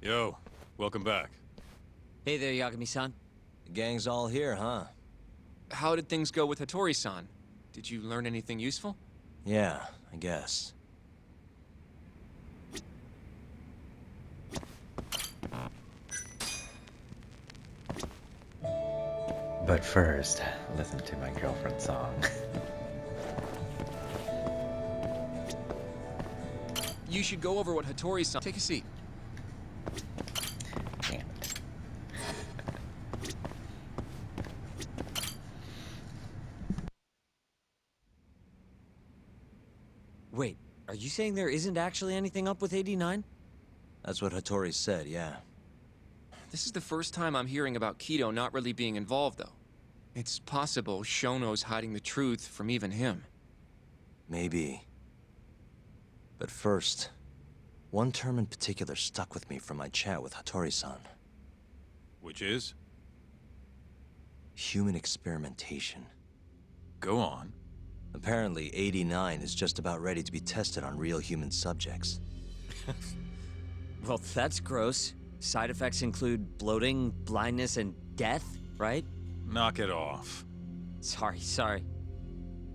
Yo, welcome back. Hey there, Yagami-san. The gang's all here, huh? How did things go with Hattori-san? Did you learn anything useful? Yeah, I guess. But first, listen to my girlfriend's song. You should go over what Hattori-san... Take a seat. Damn it. Wait, are you saying there isn't actually anything up with 89? That's what Hattori said, yeah. This is the first time I'm hearing about Kido not really being involved, though. It's possible Shono's hiding the truth from even him. Maybe. But first, one term in particular stuck with me from my chat with Hattori-san. Which is? Human experimentation. Go on. Apparently, 89 is just about ready to be tested on real human subjects. Well, that's gross. Side effects include bloating, blindness, and death, right? Knock it off. Sorry.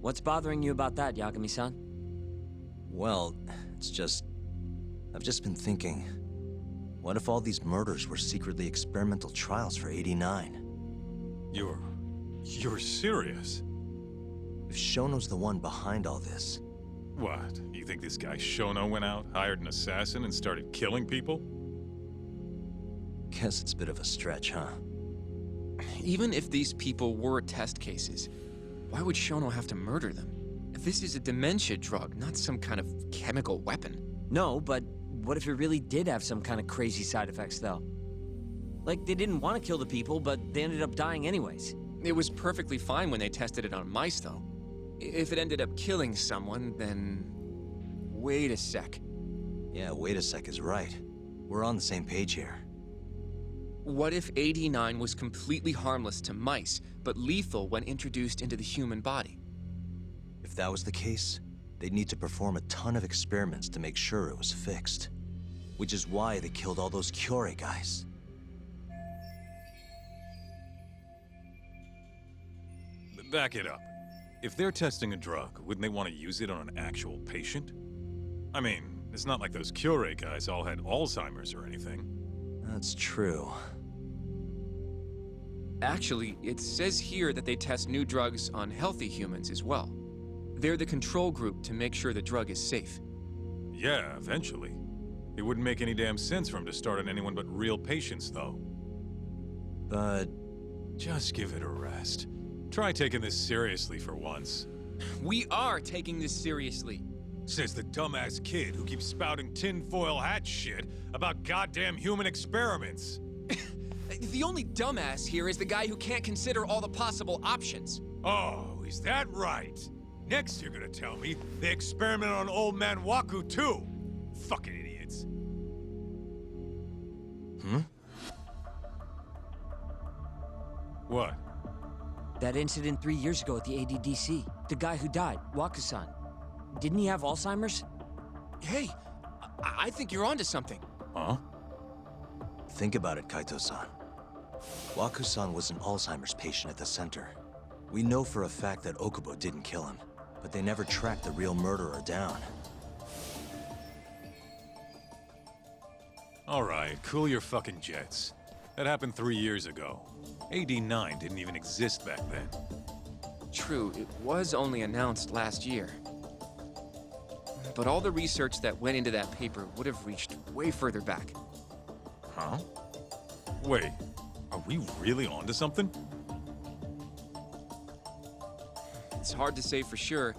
What's bothering you about that, Yagami-san? Well, it's just... I've just been thinking... What if all these murders were secretly experimental trials for 89? You're serious? If Shono's the one behind all this... What? You think this guy Shono went out, hired an assassin, and started killing people? Guess it's a bit of a stretch, huh? Even if these people were test cases, why would Shono have to murder them? This is a dementia drug, not some kind of chemical weapon. No, but what if it really did have some kind of crazy side effects, though? Like, they didn't want to kill the people, but they ended up dying anyways. It was perfectly fine when they tested it on mice, though. If it ended up killing someone, then... Wait a sec. Yeah, wait a sec is right. We're on the same page here. What if 89 was completely harmless to mice, but lethal when introduced into the human body? If that was the case, they'd need to perform a ton of experiments to make sure it was fixed. Which is why they killed all those kyodais guys. Back it up. If they're testing a drug, wouldn't they want to use it on an actual patient? I mean, it's not like those kyodais guys all had Alzheimer's or anything. That's true. Actually, it says here that they test new drugs on healthy humans as well. They're the control group to make sure the drug is safe. Yeah, eventually. It wouldn't make any damn sense for him to start on anyone but real patients, though. But... Just give it a rest. Try taking this seriously for once. We are taking this seriously. Says the dumbass kid who keeps spouting tinfoil hat shit about goddamn human experiments. The only dumbass here is the guy who can't consider all the possible options. Oh, is that right? Next you're gonna tell me they experiment on old man Waku too. Fucking idiots. What? That incident 3 years ago at the ADDC. The guy who died, Waku-san. Didn't he have Alzheimer's? Hey, I think you're onto something. Huh? think about it, Kaito-san. Waku-san was an Alzheimer's patient at the center. We know for a fact that Okubo didn't kill him, but they never tracked the real murderer down. All right, cool your fucking jets. That happened 3 years ago. AD9 didn't even exist back then. True, it was only announced last year. But all the research that went into that paper would have reached way further back. Huh? Wait, are we really onto something? It's hard to say for sure,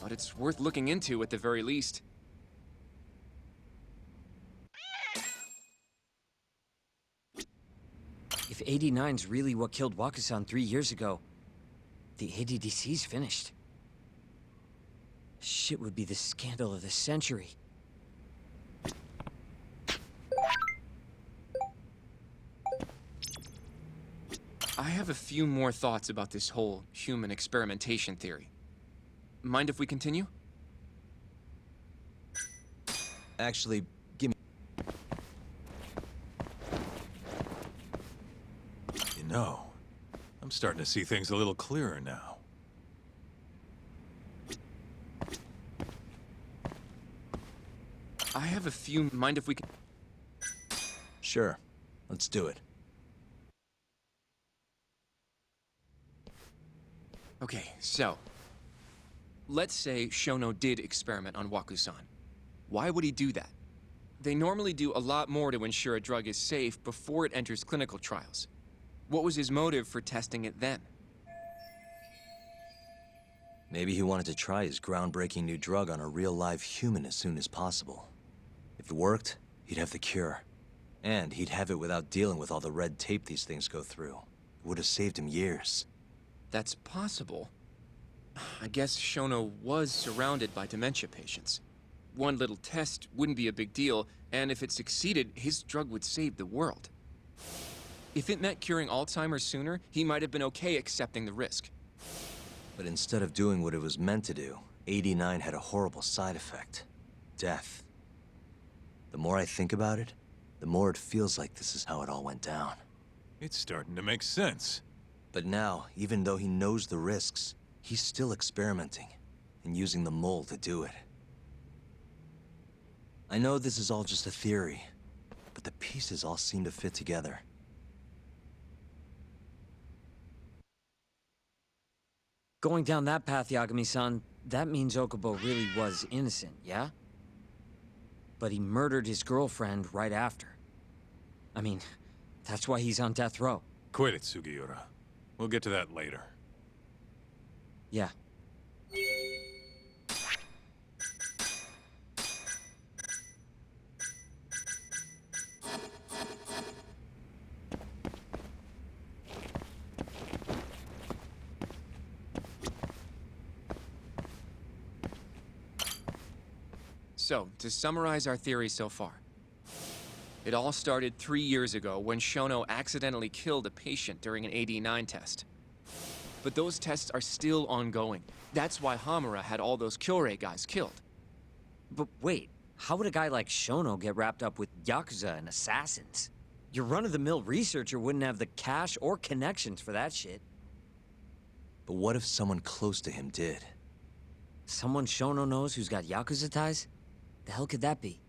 but it's worth looking into at the very least. If 89's really what killed Waku-san 3 years ago, the ADDC's finished. Shit would be the scandal of the century. I have a few more thoughts about this whole human experimentation theory. Mind if we continue? Actually, give me... starting to see things a little clearer now. I have a few. Mind if we can. Sure, let's do it. Okay, so. Let's say Shono did experiment on Waku-san. Why would he do that? They normally do a lot more to ensure a drug is safe before it enters clinical trials. What was his motive for testing it then? Maybe he wanted to try his groundbreaking new drug on a real live human as soon as possible. If it worked, he'd have the cure. And he'd have it without dealing with all the red tape these things go through. It would have saved him years. That's possible. I guess Shono was surrounded by dementia patients. One little test wouldn't be a big deal, and if it succeeded, his drug would save the world. If it meant curing Alzheimer's sooner, he might have been okay accepting the risk. But instead of doing what it was meant to do, 89 had a horrible side effect. Death. The more I think about it, the more it feels like this is how it all went down. It's starting to make sense. But now, even though he knows the risks, he's still experimenting, and using the mole to do it. I know this is all just a theory, but the pieces all seem to fit together. Going down that path, Yagami-san, that means Okubo really was innocent, yeah? But he murdered his girlfriend right after. I mean, that's why he's on death row. Quit it, Sugiura. We'll get to that later. Yeah. So, to summarize our theory so far. It all started 3 years ago when Shono accidentally killed a patient during an AD9 test. But those tests are still ongoing. That's why Hamura had all those kyodais guys killed. But wait, how would a guy like Shono get wrapped up with Yakuza and assassins? Your run-of-the-mill researcher wouldn't have the cash or connections for that shit. But what if someone close to him did? Someone Shono knows who's got Yakuza ties? The hell could that be?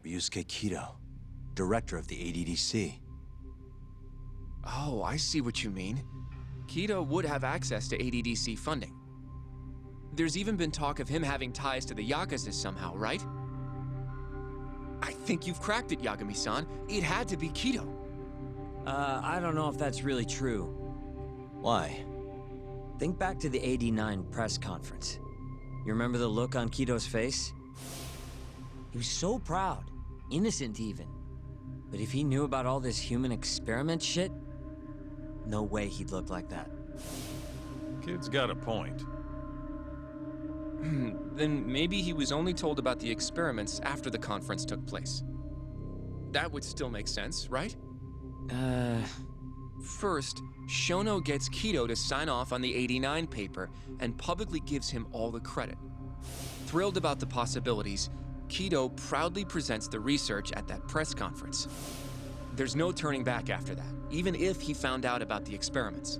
Ryusuke Kido, director of the ADDC. Oh, I see what you mean. Kido would have access to ADDC funding. There's even been talk of him having ties to the Yakuza somehow, right? I think you've cracked it, Yagami-san. It had to be Kido. I don't know if that's really true. Why? Think back to the '89 press conference. You remember the look on Kido's face? He was so proud, innocent even. But if he knew about all this human experiment shit, no way he'd look like that. Kid's got a point. Then maybe he was only told about the experiments after the conference took place. That would still make sense, right? First, Shono gets Kido to sign off on the '89 paper and publicly gives him all the credit. Thrilled about the possibilities, Kido proudly presents the research at that press conference. There's no turning back after that, even if he found out about the experiments.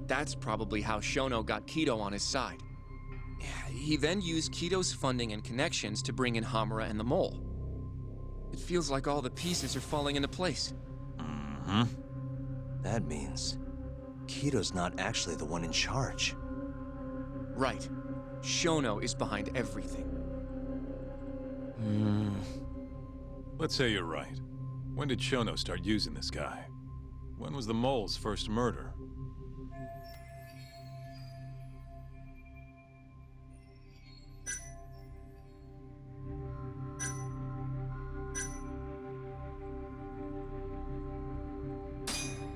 That's probably how Shono got Kido on his side. He then used Kido's funding and connections to bring in Hamura and the Mole. It feels like all the pieces are falling into place. Mm-hmm. That means Kido's not actually the one in charge. Right. Shono is behind everything. Let's say you're right. When did Shono start using this guy? When was the mole's first murder?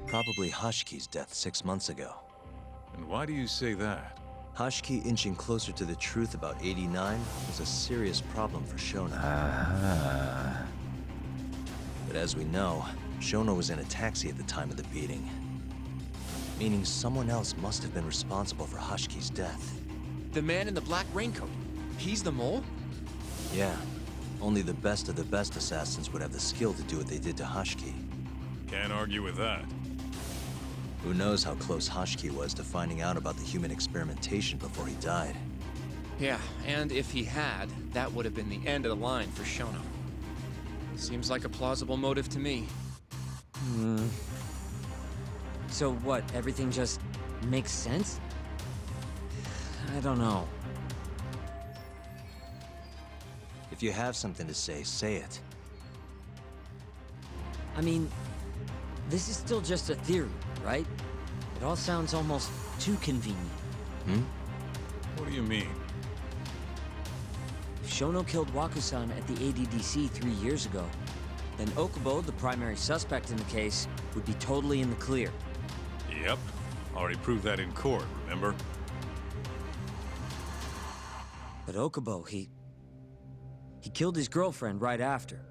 Probably Hashki's death 6 months ago. And why do you say that? Hashki inching closer to the truth about 89 was a serious problem for Shono. But as we know, Shono was in a taxi at the time of the beating. Meaning someone else must have been responsible for Hashki's death. The man in the black raincoat. He's the mole? Yeah. Only the best of the best assassins would have the skill to do what they did to Hashki. Can't argue with that. Who knows how close Hashki was to finding out about the human experimentation before he died. Yeah, and if he had, that would have been the end of the line for Shono. Seems like a plausible motive to me. So what, everything just makes sense? I don't know. If you have something to say it. I mean, this is still just a theory, right? It all sounds almost too convenient. What do you mean? If Shono killed Wakusan at the ADDC 3 years ago, then Okubo, the primary suspect in the case, would be totally in the clear. Yep. Already proved that in court, remember? But Okubo, he killed his girlfriend right after.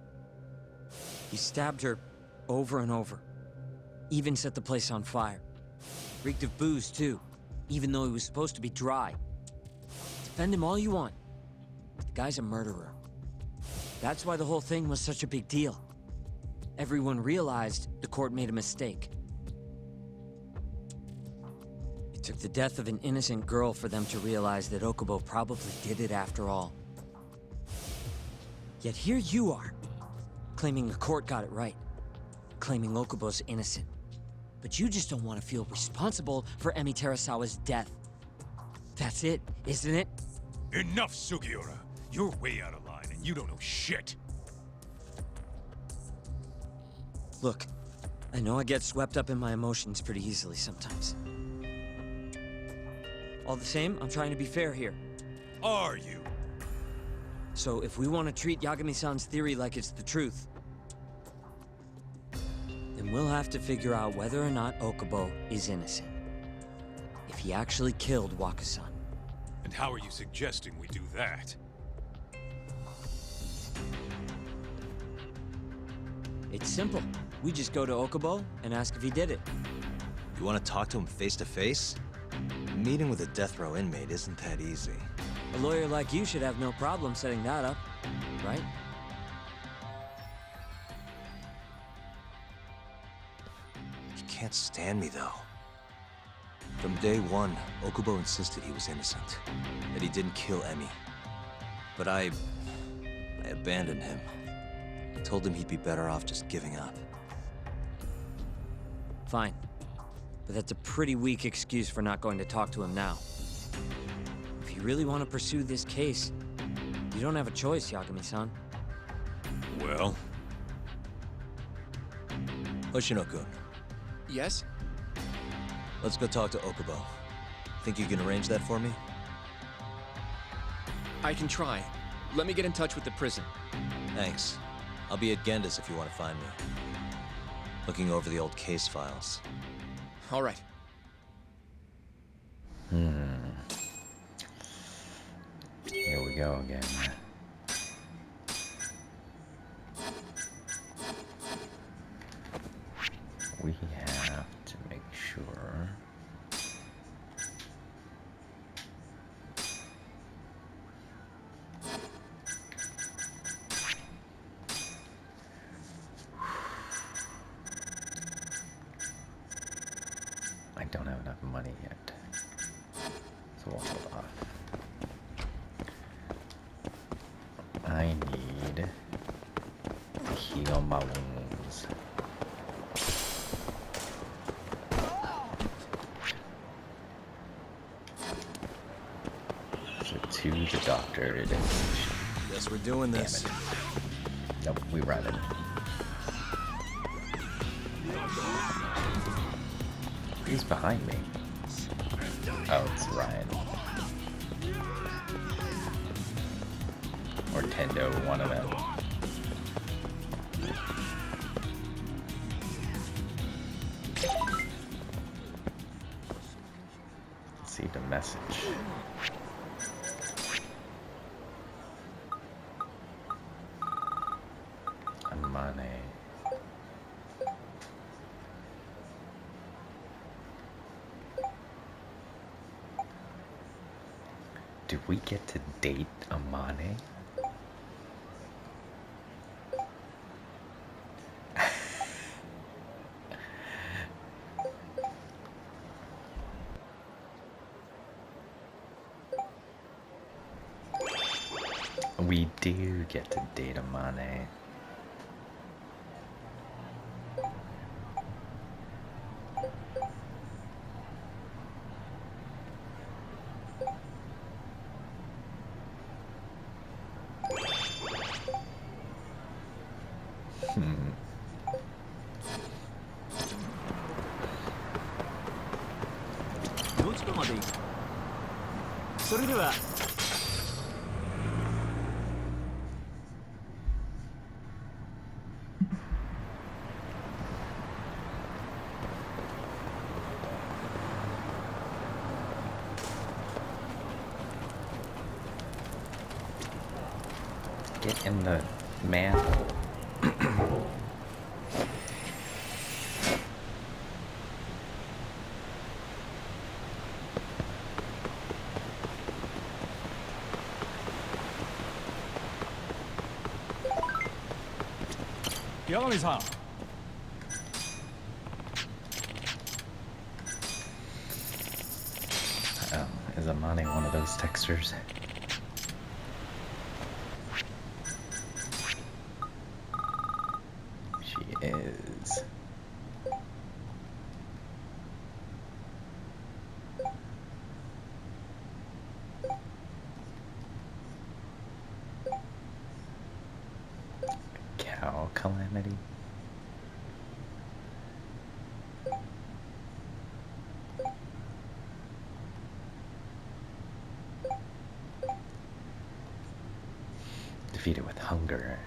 He stabbed her over and over. Even set the place on fire. Reeked of booze, too, even though he was supposed to be dry. Defend him all you want. The guy's a murderer. That's why the whole thing was such a big deal. Everyone realized the court made a mistake. It took the death of an innocent girl for them to realize that Okubo probably did it after all. Yet here you are, claiming the court got it right, claiming Okubo's innocent. But you just don't want to feel responsible for Emi Terasawa's death. That's it, isn't it? Enough, Sugiura! You're way out of line, and you don't know shit! Look, I know I get swept up in my emotions pretty easily sometimes. All the same, I'm trying to be fair here. Are you? So if we want to treat Yagami-san's theory like it's the truth, then we'll have to figure out whether or not Okubo is innocent. If he actually killed Wakusan. And how are you suggesting we do that? It's simple. We just go to Okubo and ask if he did it. You want to talk to him face to face? Meeting with a death row inmate isn't that easy. A lawyer like you should have no problem setting that up, right? He can't stand me, though. From day one, Okubo insisted he was innocent, that he didn't kill Emi. But I abandoned him. I told him he'd be better off just giving up. Fine. But that's a pretty weak excuse for not going to talk to him now. If you really want to pursue this case, you don't have a choice, Yagami-san. Well? Hoshino-kun, Yes? let's go talk to Okubo. Think you can arrange that for me? I can try. Let me get in touch with the prison. Thanks. I'll be at Genda's if you want to find me. Looking over the old case files. All right. Here we go again. We have to make sure. I don't have enough money yet, so we'll hold off. I need to heal my wounds. So to the doctor today. Guess we're doing this. Damn it. Nope, we run it. Who's behind me? Oh, it's Ryan. Or Tendo, one of them. See the message. Amane. Do we get to date Amane? We do get to date Amane. Hmm. どちらまで行く？それでは。Get in the manhole. Yagami-san. Is Amane one of those textures? She is. Cow calamity? Defeated with hunger.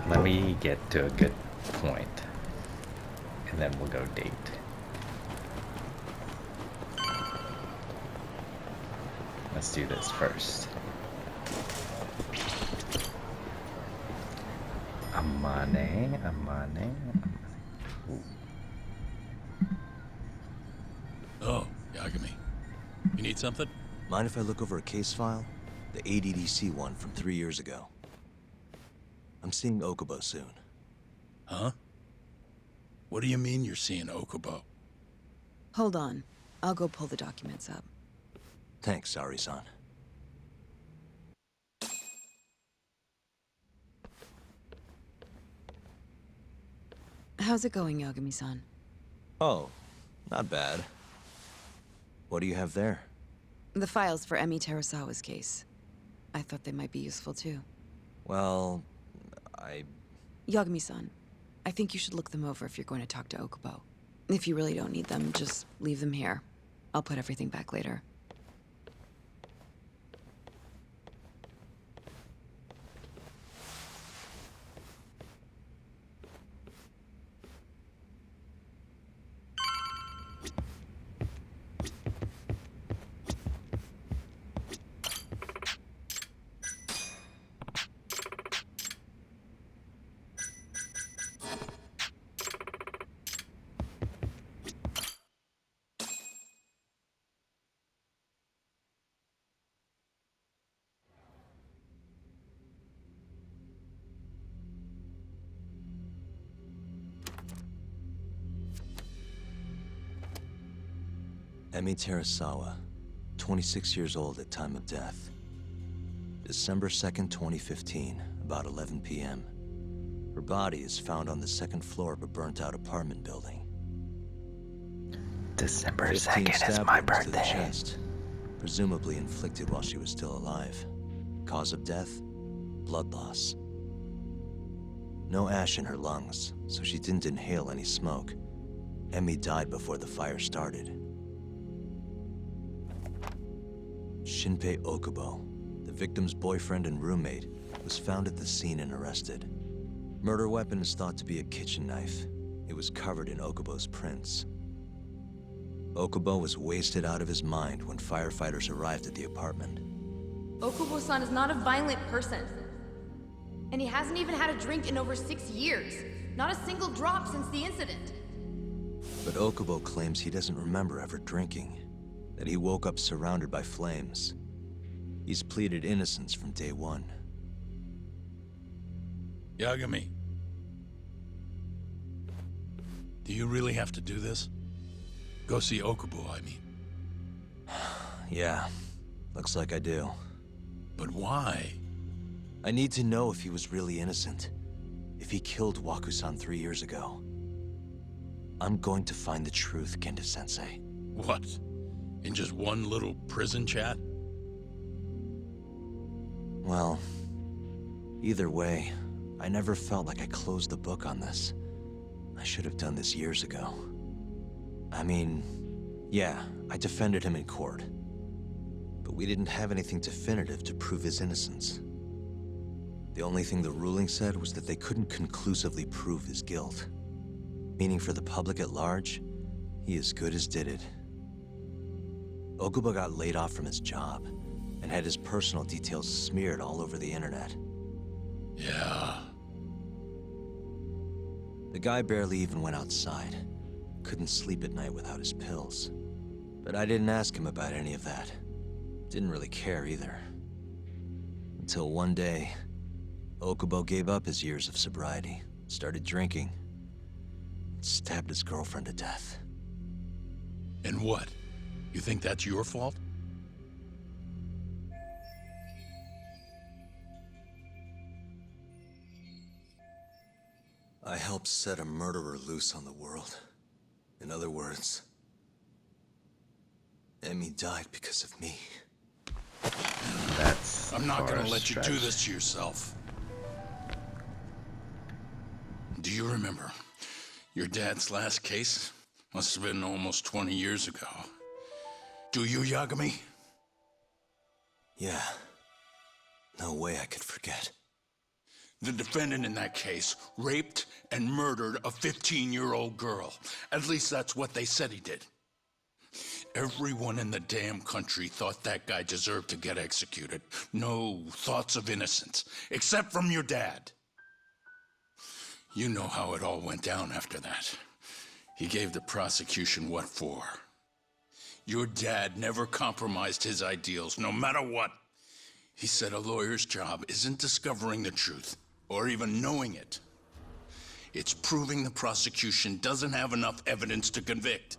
Let me get to a good point, and then we'll go date. Let's do this first. Amane. Ooh. Oh, Yagami. You need something? Mind if I look over a case file? The ADDC one from 3 years ago. I'm seeing Okubo soon. Huh? What do you mean you're seeing Okubo? Hold on. I'll go pull the documents up. Thanks, Sari-san. How's it going, Yagami-san? Oh, not bad. What do you have there? The files for Emi Terasawa's case. I thought they might be useful too. Well, Yagami-san, I think you should look them over if you're going to talk to Okubo. If you really don't need them, just leave them here. I'll put everything back later. Emi Terasawa, 26 years old at time of death. December 2nd, 2015, about 11 p.m. Her body is found on the second floor of a burnt-out apartment building. December 15 2nd is stab my wounds to the birthday. chest, presumably inflicted while she was still alive. Cause of death? Blood loss. No ash in her lungs, so she didn't inhale any smoke. Emmy died before the fire started. Shinpei Okubo, the victim's boyfriend and roommate, was found at the scene and arrested. Murder weapon is thought to be a kitchen knife. It was covered in Okubo's prints. Okubo was wasted out of his mind when firefighters arrived at the apartment. Okubo-san is not a violent person. And he hasn't even had a drink in over 6 years. Not a single drop since the incident. But Okubo claims he doesn't remember ever drinking, that he woke up surrounded by flames. He's pleaded innocence from day one. Yagami. Do you really have to do this? Go see Okubo, I mean. Yeah, looks like I do. But why? I need to know if he was really innocent. If he killed Waku-san 3 years ago. I'm going to find the truth, Kenda-sensei. What? In just one little prison chat? Well, either way, I never felt like I closed the book on this. I should have done this years ago. I mean, yeah, I defended him in court. But we didn't have anything definitive to prove his innocence. The only thing the ruling said was that they couldn't conclusively prove his guilt. Meaning for the public at large, he as good as did it. Okubo got laid off from his job, and had his personal details smeared all over the internet. Yeah. The guy barely even went outside. Couldn't sleep at night without his pills. But I didn't ask him about any of that. Didn't really care either. Until one day, Okubo gave up his years of sobriety, started drinking, stabbed his girlfriend to death. And what? You think that's your fault? I helped set a murderer loose on the world. In other words, Emmy died because of me. That's I'm not gonna far let you do stretched. this to yourself. Do you remember your dad's last case? Must have been almost 20 years ago. Do you, Yagami? Yeah. No way I could forget. The defendant in that case raped and murdered a 15-year-old girl. At least that's what they said he did. Everyone in the damn country thought that guy deserved to get executed. No thoughts of innocence, except from your dad. You know how it all went down after that. He gave the prosecution what for. Your dad never compromised his ideals, no matter what. He said a lawyer's job isn't discovering the truth, or even knowing it. It's proving the prosecution doesn't have enough evidence to convict.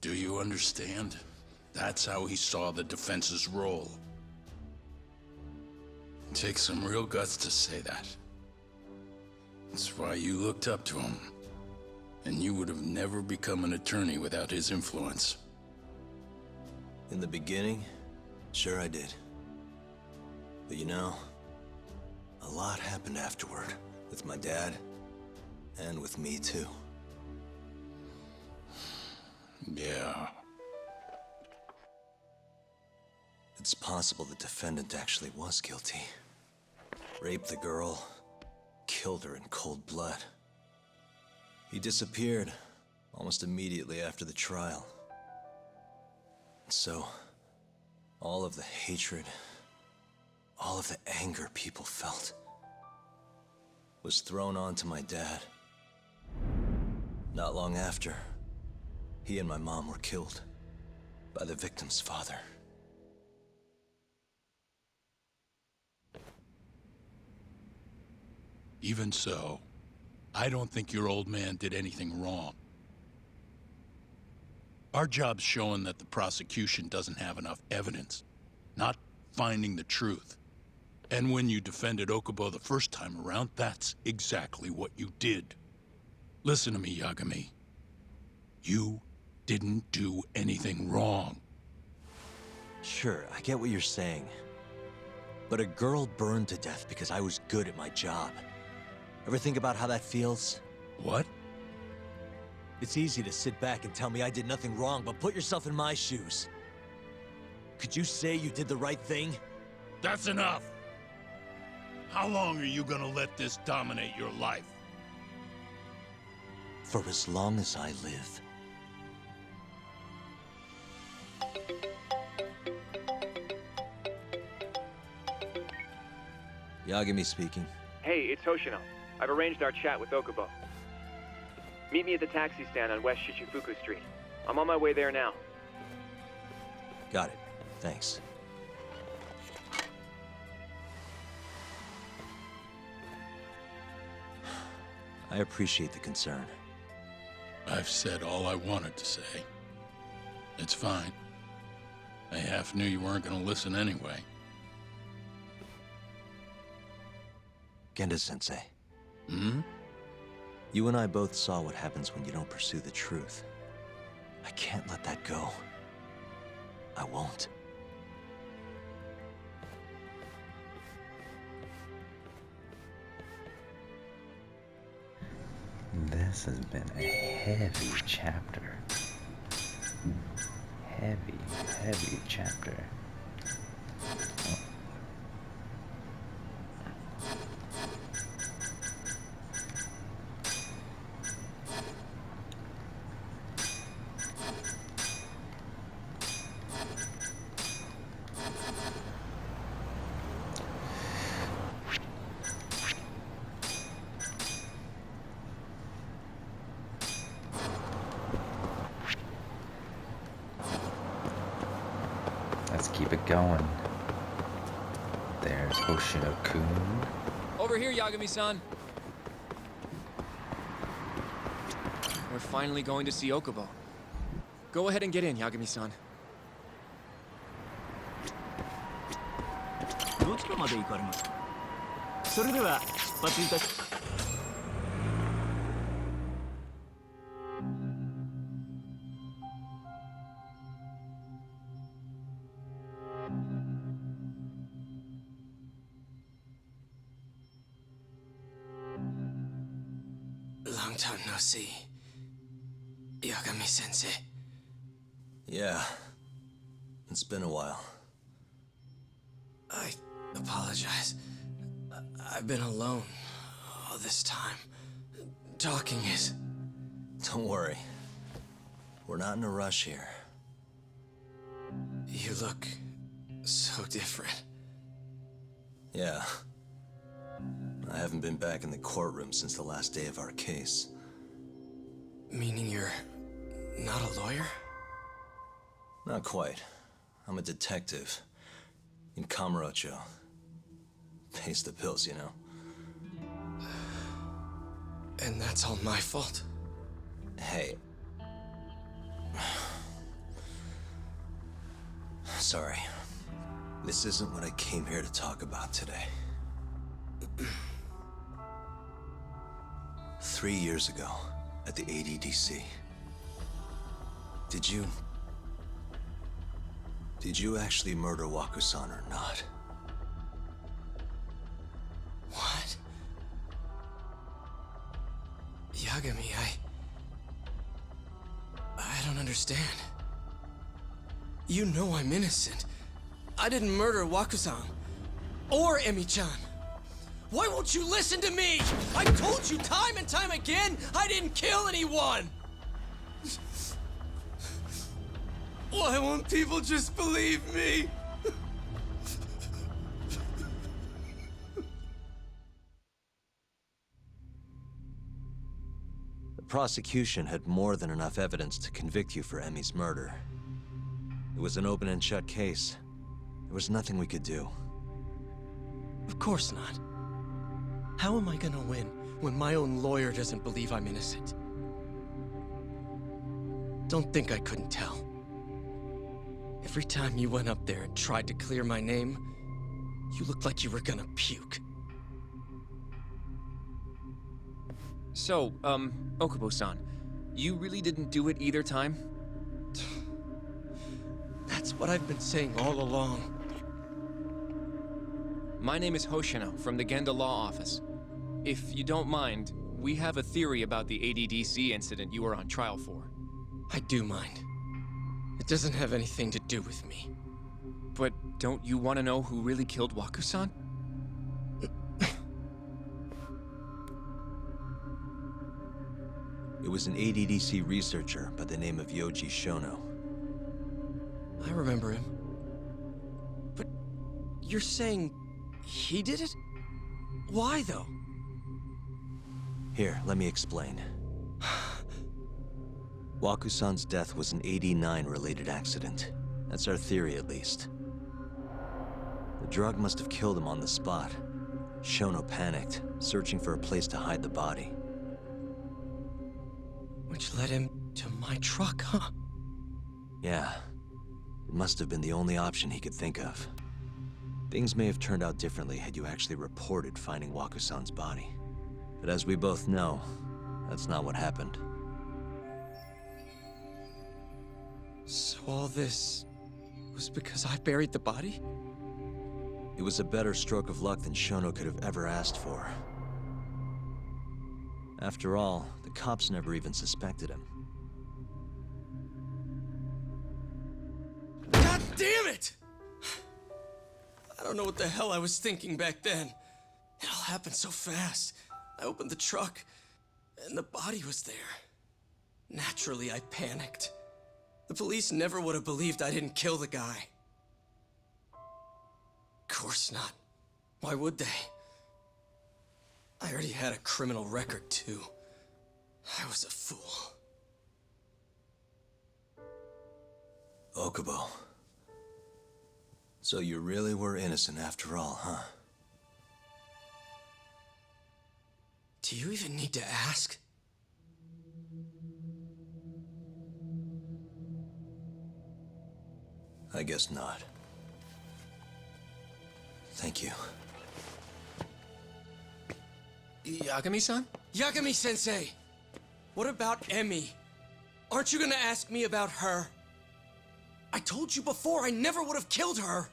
Do you understand? That's how he saw the defense's role. It takes some real guts to say that. That's why you looked up to him. And you would have never become an attorney without his influence. In the beginning, sure I did. But you know, a lot happened afterward, with my dad, and with me too. Yeah. It's possible the defendant actually was guilty. Raped the girl, killed her in cold blood. He disappeared almost immediately after the trial. So, all of the hatred, all of the anger people felt, was thrown onto my dad. Not long after, he and my mom were killed by the victim's father. Even so, I don't think your old man did anything wrong. Our job's showing that the prosecution doesn't have enough evidence, not finding the truth. And when you defended Okubo the first time around, that's exactly what you did. Listen to me, Yagami. You didn't do anything wrong. Sure, I get what you're saying. But a girl burned to death because I was good at my job. Ever think about how that feels? What? It's easy to sit back and tell me I did nothing wrong, but put yourself in my shoes. Could you say you did the right thing? That's enough! How long are you gonna let this dominate your life? For as long as I live. Yagami speaking. Hey, it's Hoshino. I've arranged our chat with Okubo. Meet me at the taxi stand on West Shichifuku Street. I'm on my way there now. Got it. Thanks. I appreciate the concern. I've said all I wanted to say. It's fine. I half knew you weren't gonna listen anyway. Genda-sensei. Hmm? You and I both saw what happens when you don't pursue the truth. I can't let that go. I won't. This has been a heavy chapter. Heavy chapter. Let's keep it going. There's Hoshino-kun. Over here, Yagami-san. We're finally going to see Okubo. Go ahead and get in, Yagami-san. どちらまで行かれますか。それでは出発いたし。Long time no see. Yagami-sensei. Yeah. It's been a while. I apologize. I've been alone all this time. Talking is... Don't worry. We're not in a rush here. You look so different. Yeah. I haven't been back in the courtroom since the last day of our case. Meaning you're not a lawyer? Not quite. I'm a detective. In Kamurocho. Pays the bills, you know. And that's all my fault? Hey. Sorry. This isn't what I came here to talk about today. 3 years ago, at the ADDC. Did you actually murder Waku-san or not? What? Yagami, I don't understand. You know I'm innocent. I didn't murder Waku-san. Or Emi-chan. Why won't you listen to me? I told you time and time again, I didn't kill anyone! Why won't people just believe me? The prosecution had more than enough evidence to convict you for Emi's murder. It was an open and shut case. There was nothing we could do. Of course not. How am I gonna win when my own lawyer doesn't believe I'm innocent? Don't think I couldn't tell. Every time you went up there and tried to clear my name, You looked like you were gonna puke. So, Okubo-san, you really didn't do it either time? That's what I've been saying all along. My name is Hoshino from the Genda Law Office. If you don't mind, we have a theory about the ADDC incident you were on trial for. I do mind. It doesn't have anything to do with me. But don't you want to know who really killed Waku-san? It was an ADDC researcher by the name of Yoji Shono. I remember him. But you're saying he did it? Why, though? Here, let me explain. Waku-san's death was an 89-related accident. That's our theory, at least. The drug must have killed him on the spot. Shono panicked, searching for a place to hide the body. Which led him to my truck, huh? Yeah. It must have been the only option he could think of. Things may have turned out differently had you actually reported finding Waku-san's body. But as we both know, that's not what happened. So all this was because I buried the body? It was a better stroke of luck than Shono could have ever asked for. After all, the cops never even suspected him. God damn it! I don't know what the hell I was thinking back then. It all happened so fast. I opened the truck, and the body was there. Naturally, I panicked. The police never would have believed I didn't kill the guy. Of course not. Why would they? I already had a criminal record, too. I was a fool. Okubo. So you really were innocent after all, huh? Do you even need to ask? I guess not. Thank you. Yagami-san? Yagami-sensei! What about Emmy? Aren't you gonna ask me about her? I told you before I never would have killed her!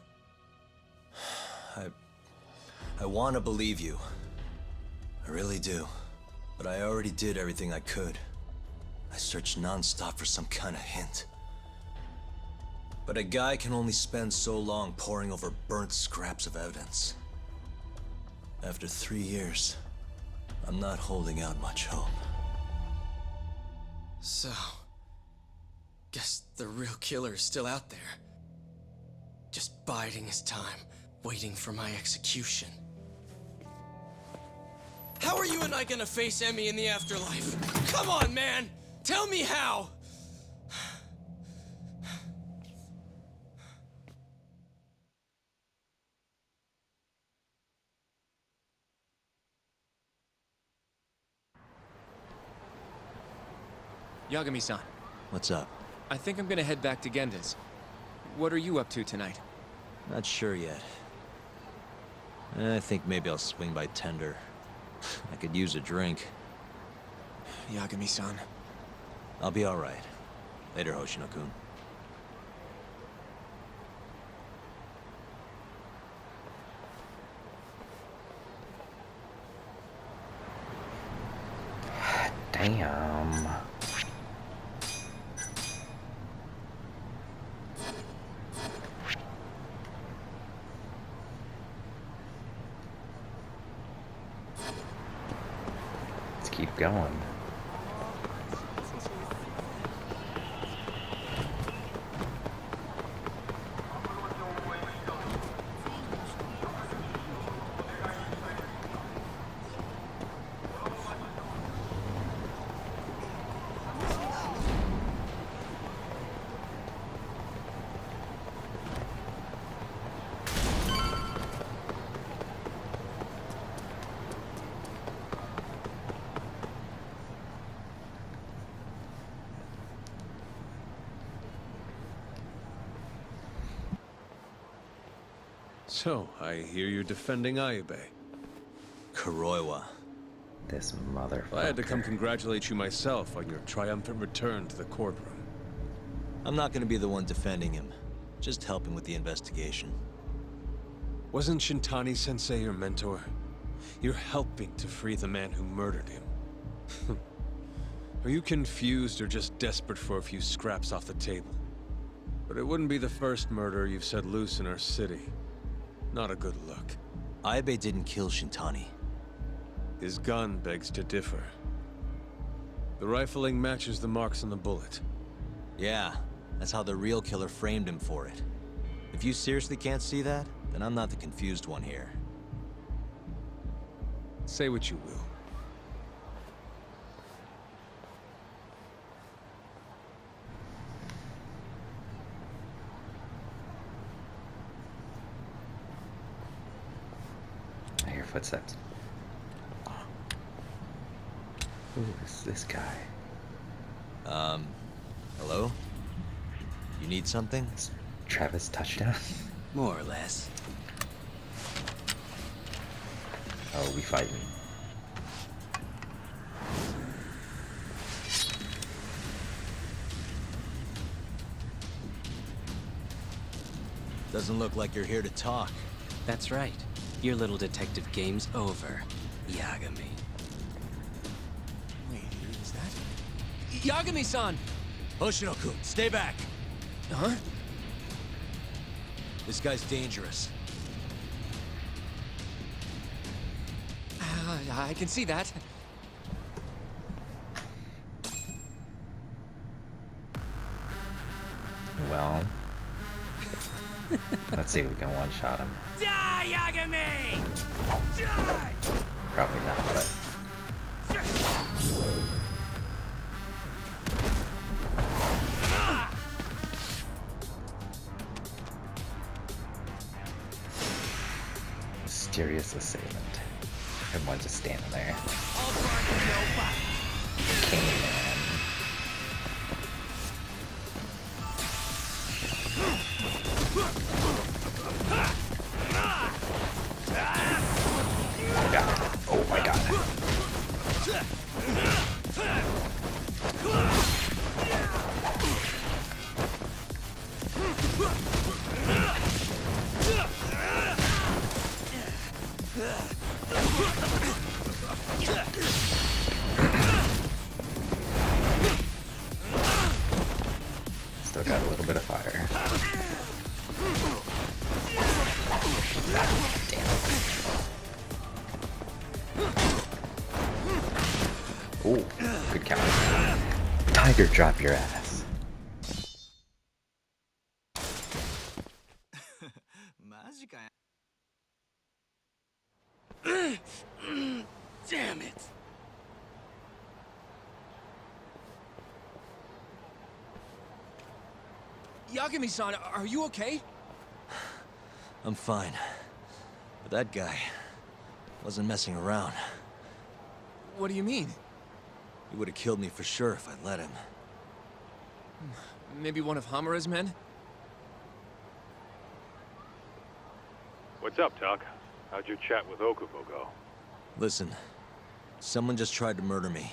I want to believe you. I really do. But I already did everything I could. I searched non-stop for some kind of hint. But a guy can only spend so long poring over burnt scraps of evidence. After 3 years, I'm not holding out much hope. So... guess the real killer is still out there. Just biding his time, waiting for my execution. How are you and I gonna face Emmy in the afterlife? Come on, man! Tell me how! Yagami-san, What's up? I think I'm gonna head back to Genda's. What are you up to tonight? Not sure yet. I think maybe I'll swing by Tender. I could use a drink. Yagami-san. I'll be alright. Later, Hoshino-kun. Damn. Let's keep going. So, I hear you're defending Ayube. Kuroiwa. This motherfucker. I had to come congratulate you myself on your triumphant return to the courtroom. I'm not gonna be the one defending him. Just helping with the investigation. Wasn't Shintani-sensei your mentor? You're helping to free the man who murdered him. Are you confused or just desperate for a few scraps off the table? But it wouldn't be the first murder you've set loose in our city. Not a good look. Ayube didn't kill Shintani. His gun begs to differ. The rifling matches the marks on the bullet. Yeah, that's how the real killer framed him for it. If you seriously can't see that, then I'm not the confused one here. Say what you will. I hear footsteps. Who is this guy? Hello? You need something? Travis touchdown? More or less. Oh, we fighting. Doesn't look like you're here to talk. That's right. Your little detective game's over, Yagami. Wait, is that... Yagami-san! Hoshino-kun, stay back! Huh? This guy's dangerous. I can see that. Well, let's see if we can one-shot him. Die, Yagami! Die! Probably not, but... Mysterious assailant. Everyone's just standing there. Cane Man. Oh god. Oh my god. Still got a little bit of fire. Damn. Ooh, good counter. Tiger, drop your ass. Damn it! Yagami-san, are you okay? I'm fine. But that guy wasn't messing around. What do you mean? He would have killed me for sure if I'd let him. Maybe one of Hamura's men? What's up, Tuck? How'd your chat with Okubo go? Listen, someone just tried to murder me.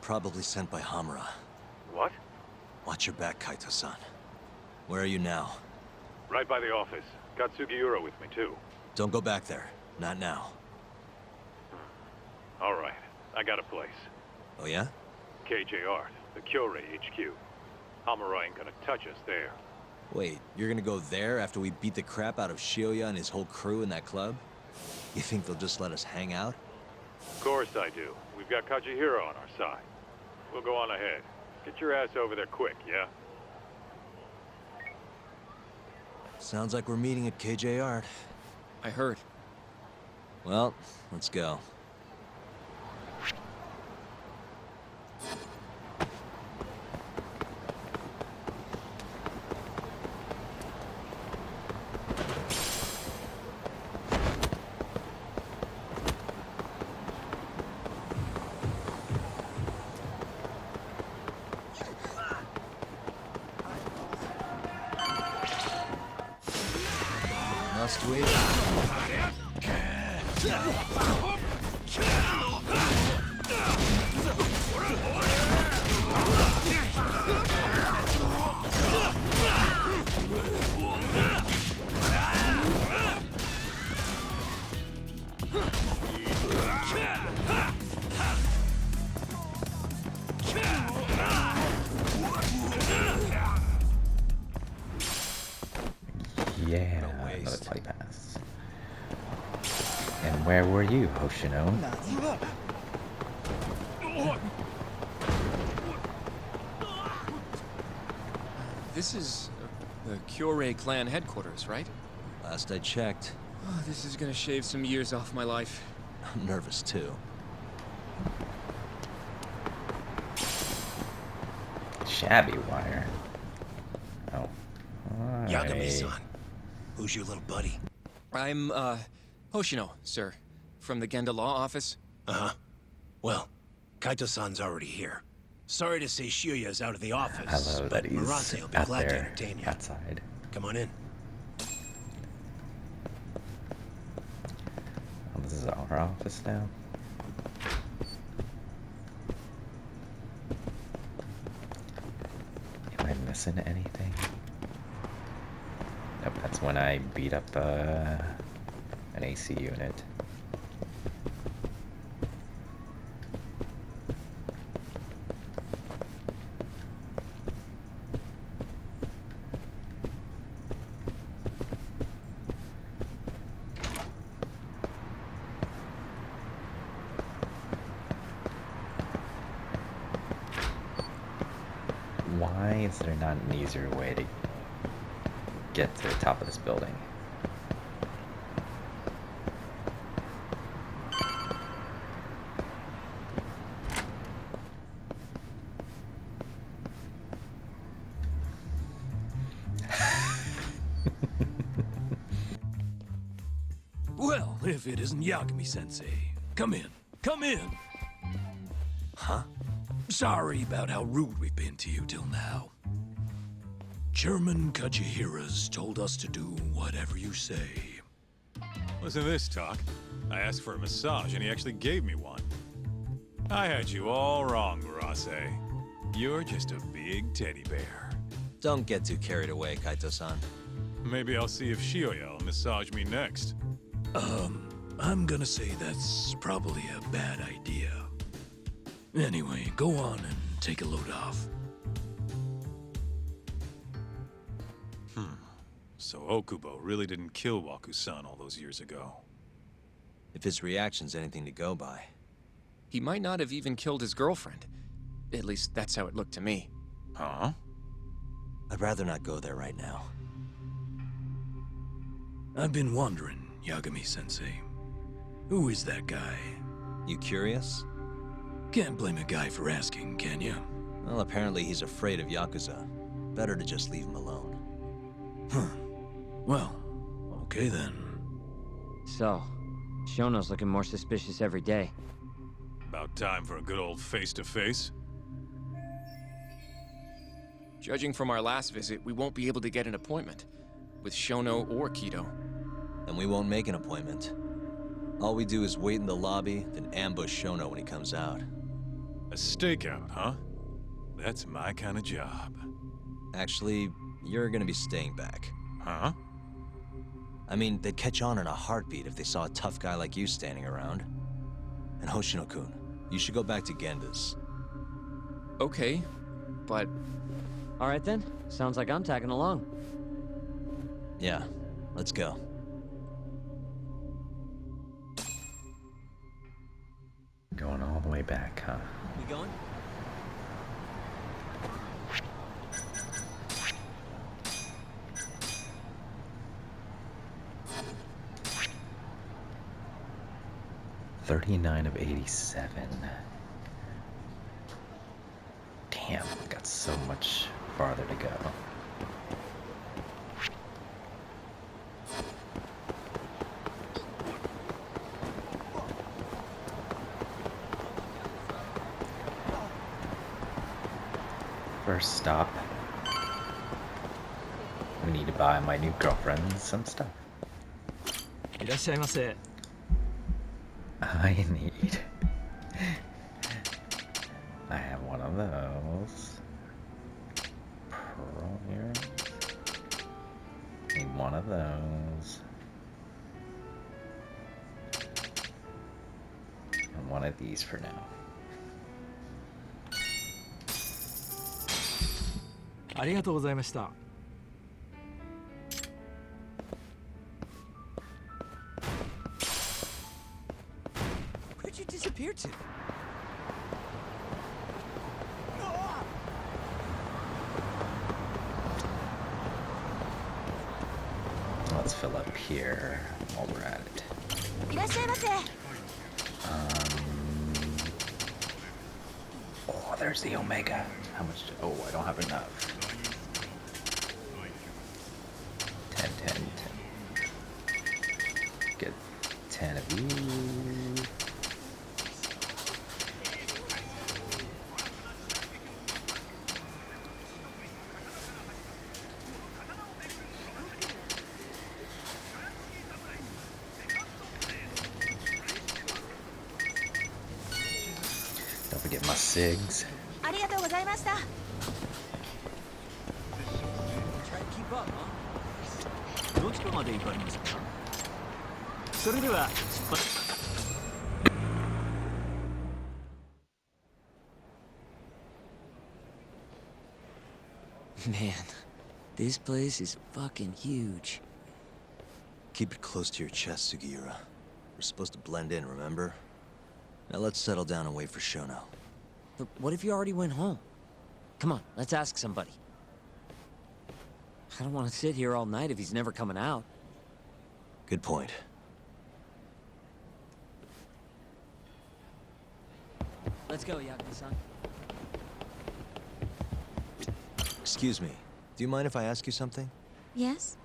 Probably sent by Hamura. What? Watch your back, Kaito-san. Where are you now? Right by the office. Got Sugiura with me, too. Don't go back there. Not now. All right. I got a place. Oh yeah? KJ Art, the kyodais HQ. Hamura ain't gonna touch us there. Wait, you're gonna go there after we beat the crap out of Shioya and his whole crew in that club? You think they'll just let us hang out? Of course I do. We've got Kajihiro on our side. We'll go on ahead. Get your ass over there quick, yeah? Sounds like we're meeting at KJ Art. I heard. Well, let's go. must we? Yeah, another play pass. And where were you, Hoshino? This is the kyodais clan headquarters, right? Last I checked. Oh, this is gonna shave some years off my life. I'm nervous too. Shabby wire. Oh. Alright. Yagami-san. Who's your little buddy? I'm, Hoshino, sir. From the Genda Law Office. Uh-huh. Well, Kaito-san's already here. Sorry to say Shiuya's out of the office. I love that he's Murase will be out glad to there, entertain you. outside. Come on in. Oh, this is our office now. Am I missing anything? Nope, that's when I beat up an AC unit. Why is there not an easier way to get to the top of this building? Well, if it isn't Yagami-sensei. Come in. Come in. Huh? Sorry about how rude we've been to you till now. Chairman Kajihira's told us to do whatever you say. Listen to this, Talk. I asked for a massage, and he actually gave me one. I had you all wrong, Murase. You're just a big teddy bear. Don't get too carried away, Kaito-san. Maybe I'll see if Shiuya will massage me next. I'm gonna say that's probably a bad idea. Anyway, go on and take a load off. So Okubo really didn't kill Waku-san all those years ago. If his reaction's anything to go by. He might not have even killed his girlfriend. At least that's how it looked to me. Huh? I'd rather not go there right now. I've been wondering, Yagami-sensei. Who is that guy? You curious? Can't blame a guy for asking, can you? Well, apparently he's afraid of Yakuza. Better to just leave him alone. Huh. Well, okay then. So, Shono's looking more suspicious every day. About time for a good old face-to-face. Judging from our last visit, we won't be able to get an appointment with Shono or Kido. And we won't make an appointment. All we do is wait in the lobby, then ambush Shono when he comes out. A stakeout, huh? That's my kind of job. Actually, you're gonna be staying back. Huh? I mean, they'd catch on in a heartbeat if they saw a tough guy like you standing around. And Hoshino-kun, you should go back to Genda's. Okay, but... All right then. Sounds like I'm tagging along. Yeah, let's go. Going all the way back, huh? We going? $39 of 87. Damn, we got so much farther to go. First stop. We need to buy my new girlfriend some stuff. らっしゃいませ。I need. I have one of those. Pearl earrings. Need one of those. And one of these for now. ありがとうございました。Where'd you disappear to? Let's fill up here while we're at it. Oh, there's the Omega. How much? Oh, I don't have enough. 10, 10, 10. Get 10 of you. Don't forget my SIGs. Try to keep up, huh? どちらまで行かれますか。それでは出発。Man, this place is fucking huge. Keep it close to your chest, Sugiura. We're supposed to blend in, remember? Now let's settle down and wait for Shono. But what if you already went home? Come on, let's ask somebody. I don't want to sit here all night if he's never coming out. Good point. Let's go, Yakuza-san. Excuse me. Do you mind if I ask you something? Yes?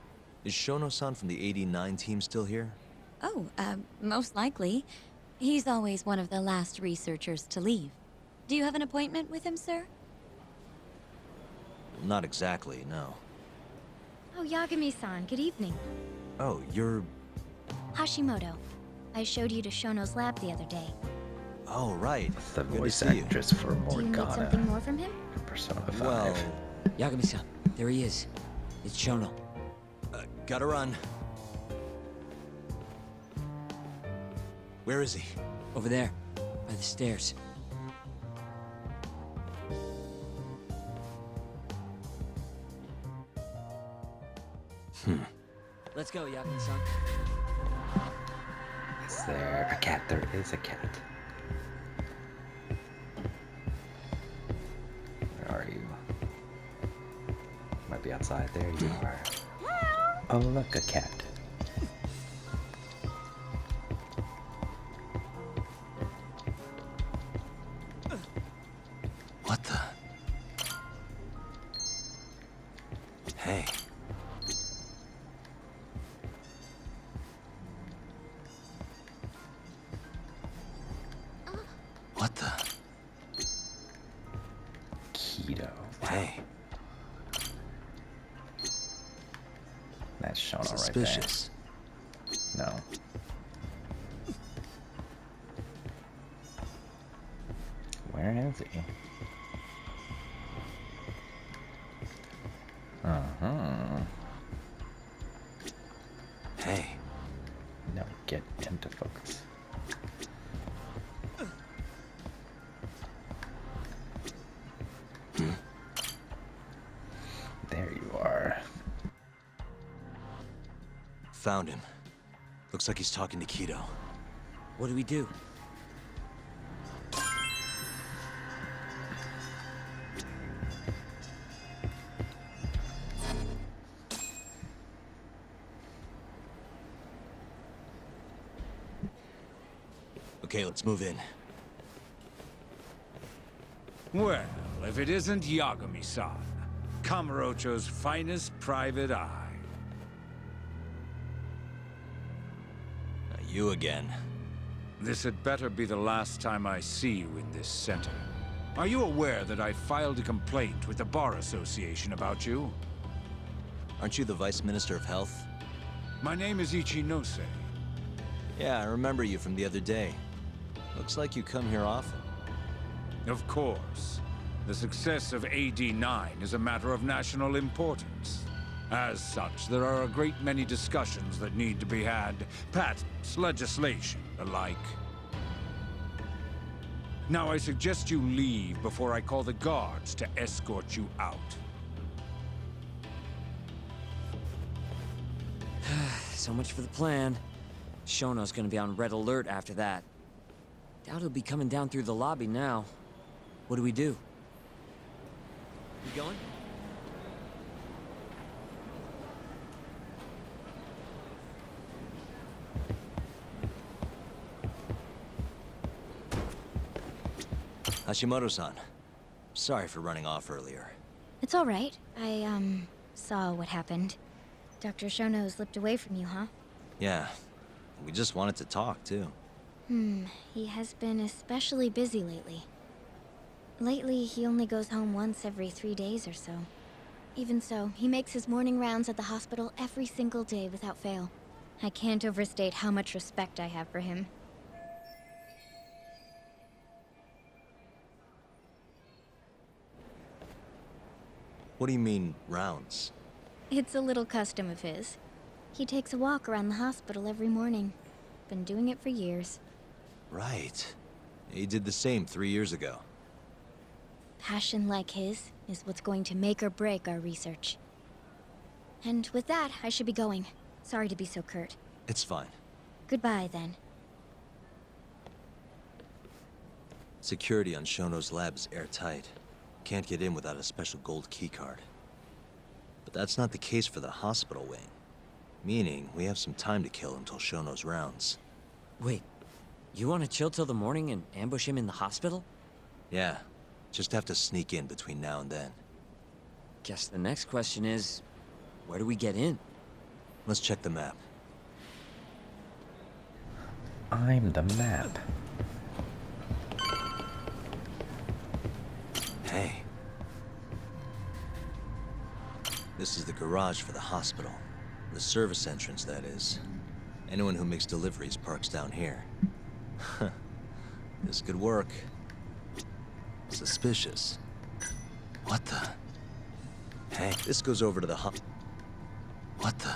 Is Shono-san from the 89 team still here? Oh, most likely. He's always one of the last researchers to leave. Do you have an appointment with him, sir? Not exactly, no. Oh, Yagami-san, good evening. Oh, you're... Hashimoto. I showed you to Shono's lab the other day. Oh, right. The Good to voice see you. actress for Do you need something Morgana. more from him? Persona 5. Well, Yagami-san, there he is. It's Shono. gotta run. Where is he? Over there, by the stairs. Let's go, Yagami-san. Is there a cat? There is a cat. Where are you? Might be outside. There you are. Oh, look, a cat. What the? Hey. What the? Keto. Hey. That's Shono Suspicious. right there. No. Where is he? Uh-huh. Hey. Now get into focus. There you are. Found him. Looks like he's talking to Kido. What do we do? Okay, let's move in. Well, if it isn't Yagami-san, Kamurocho's finest private eye. You again. This had better be the last time I see you in this center. Are you aware that I filed a complaint with the Bar Association about you? Aren't you the Vice Minister of Health? My name is Ichinose. Yeah, I remember you from the other day. Looks like you come here often. Of course. The success of AD-9 is a matter of national importance. As such, there are a great many discussions that need to be had. Patents, legislation, the like. Now I suggest you leave before I call the guards to escort you out. So much for the plan. Shono's gonna be on red alert after that. Doubt he'll be coming down through the lobby now. What do we do? You going? Hashimoto-san, sorry for running off earlier. It's all right. I, saw what happened. Dr. Shono slipped away from you, huh? Yeah, we just wanted to talk, too. He has been especially busy lately. Lately, he only goes home once every 3 days or so. Even so, he makes his morning rounds at the hospital every single day without fail. I can't overstate how much respect I have for him. What do you mean, rounds? It's a little custom of his. He takes a walk around the hospital every morning. Been doing it for years. Right. He did the same 3 years ago. Passion like his is what's going to make or break our research. And with that, I should be going. Sorry to be so curt. It's fine. Goodbye, then. Security on Shono's lab is airtight. Can't get in without a special gold keycard. But that's not the case for the hospital wing. Meaning, we have some time to kill until Shono's rounds. Wait, you want to chill till the morning and ambush him in the hospital? Yeah, just have to sneak in between now and then. Guess the next question is, where do we get in? Let's check the map. I'm the map. Hey. This is the garage for the hospital. The service entrance, that is. Anyone who makes deliveries parks down here. This could work. Suspicious. What the? Hey, this goes over to the What the?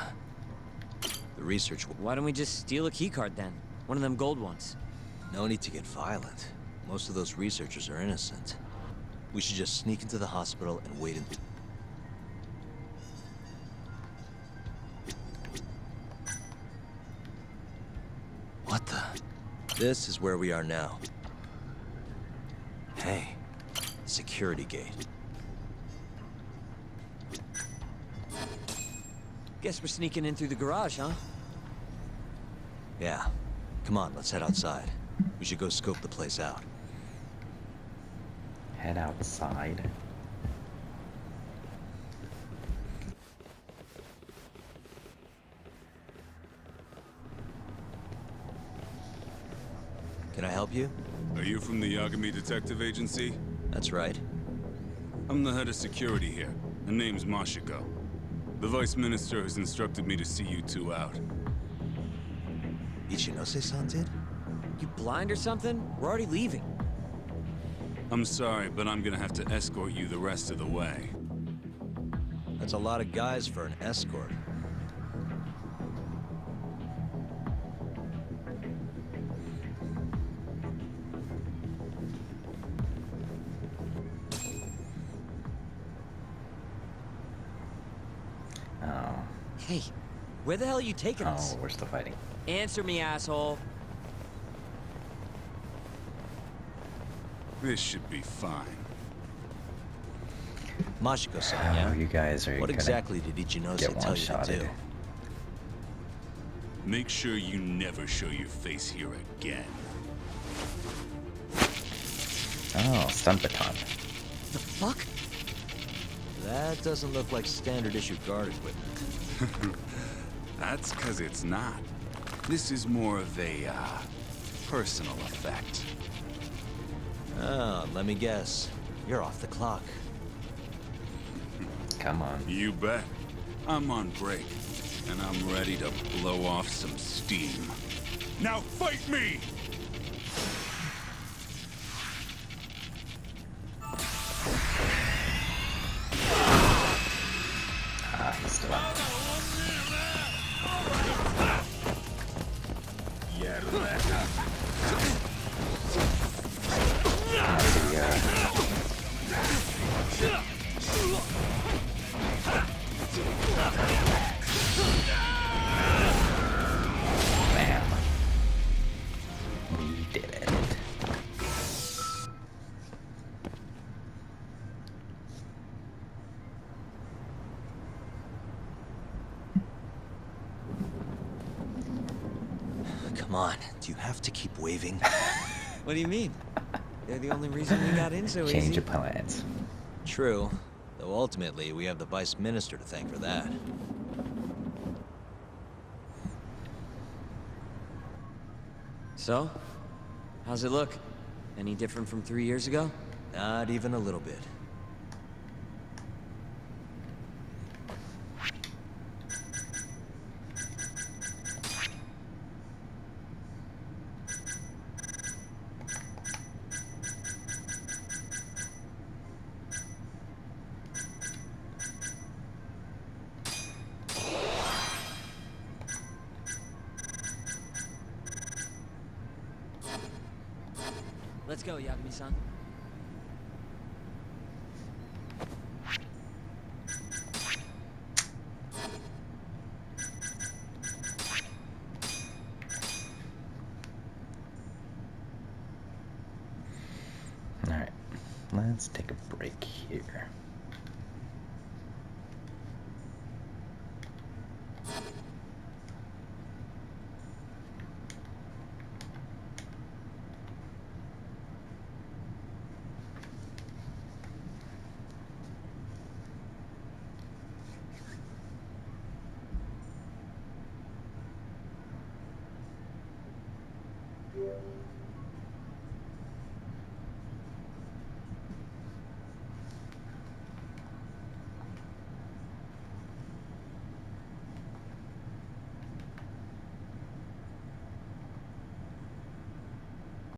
The research... Why don't we just steal a keycard then? One of them gold ones. No need to get violent. Most of those researchers are innocent. We should just sneak into the hospital and wait until... What the? This is where we are now. Hey, security gate. Guess we're sneaking in through the garage, huh? Yeah. Come on, let's head outside. We should go scope the place out. Head outside. Can I help you? Are you from the Yagami Detective Agency? That's right. I'm the head of security here. Her name's Mashiko. The Vice Minister has instructed me to see you two out. Ichinose-san did? You blind or something? We're already leaving. I'm sorry, but I'm gonna have to escort you the rest of the way. That's a lot of guys for an escort. Oh. Hey, where the hell are you taking us? Oh, we're still fighting. Answer me, asshole. This should be fine. Mashiko-san, yeah? You guys are What exactly did Ichinose tell you to do? Make sure you never show your face here again. Oh, stun baton. The fuck? That doesn't look like standard issue guard equipment. That's because it's not. This is more of a, personal effect. Oh, let me guess. You're off the clock. Come on. You bet. I'm on break, and I'm ready to blow off some steam. Now fight me! Ah, he's still up. Bam. We did it. Come on, do you have to keep waving? What do you mean? They're the only reason we got in so easy. Change of plans. True, though ultimately we have the Vice Minister to thank for that. So? How's it look? Any different from 3 years ago? Not even a little bit. Let's go, Yagami-san. Alright, let's take a break here.